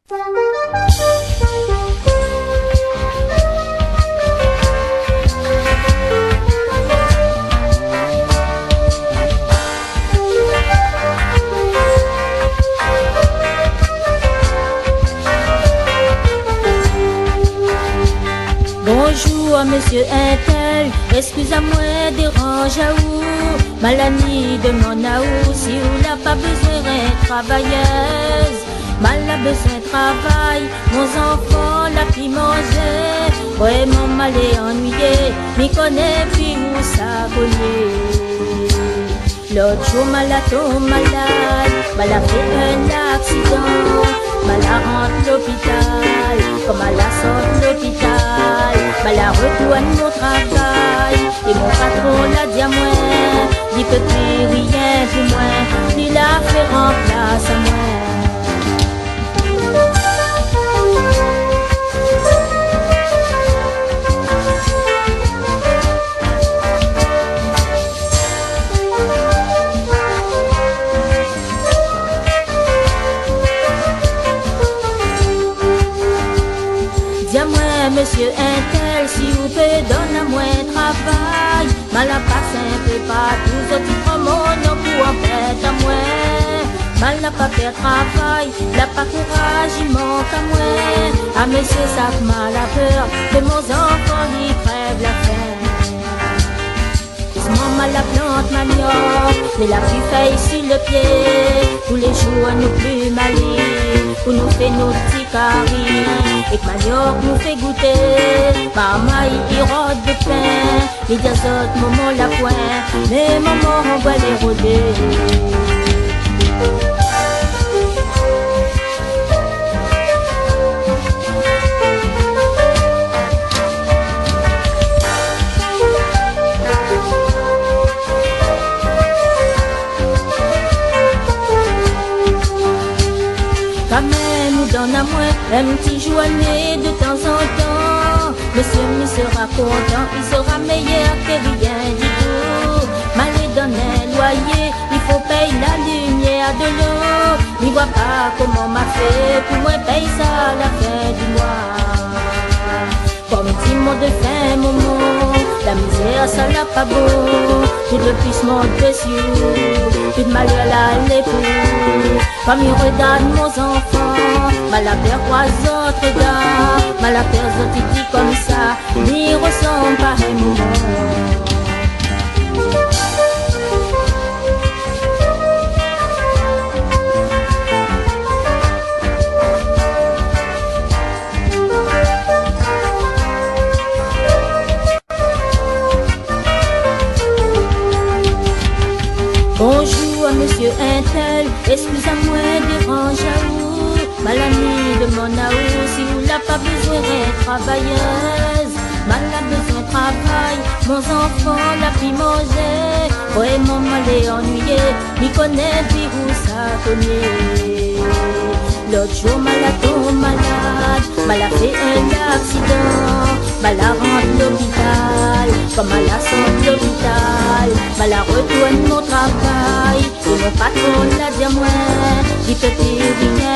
Bonjour monsieur Intel, excusez-moi dérange à où Malani demande à où si ou n'a pas besoin de travailleuse. Mal a besoin de travail, mon enfant l'a pi manger. Vraiment mal et ennuyé, m'y connaît puis où ça cogner. L'autre jour mal a tombé malade, mal a fait un accident. Mal a rentre l'hôpital, comme à la sorte de l'hôpital. Mal a retourne mon travail, et mon patron l'a dit à moi. Il peut plus rien pour moi, il a fait remplace à moi. Monsieur Intel, si vous pouvez donner à moi un travail, mal à pas simple, pas tous autres promos, non pour en faire à moi. Mal n'a pas fait travail, n'a pas courage, il manque à moi. Ah monsieur, ça fait mal à peur, que mon enfant il crève la faim. Maman la plante manioc, mais la plus feuille sur le pied. Tous les jours nous plus malines, pour nous faire nos petits caries. Et que manioc nous fait goûter, maman il rôde de pain. Les deux autres moments la pointe, mais maman on va les rôder. Donne à moi un petit journée de temps en temps. Monsieur il sera content, il sera meilleur que rien du tout. Mal donne un loyer, il faut payer la lumière de l'eau. Il voit pas comment m'a fait, pour moi paye ça à la fin du mois. Comme dit mon de fin moment, la misère ça l'a pas beau. Tout le plus monte dessus, tout de malheur là l'époux. Comme il regarde mon enfant, mal à faire trois autres gars, mal à faire autres petits comme ça, il ressemble pas à un moment. Bonjour monsieur Intel, excusez-moi dérange à où mal ami de mon aou, si vous n'a pas besoin d'être travailleuse. Mal a besoin de travail, mon enfant l'a pris manger. Vraiment mal et ennuyé, m'y connaît puis où ça connaît. L'autre jour mal a tombé malade, mal a fait un accident. Mal a rentre l'hôpital, comme à la sorte de l'hôpital. Mal a retourne mon travail, et mon patron l'a dit à moi, il te fait rien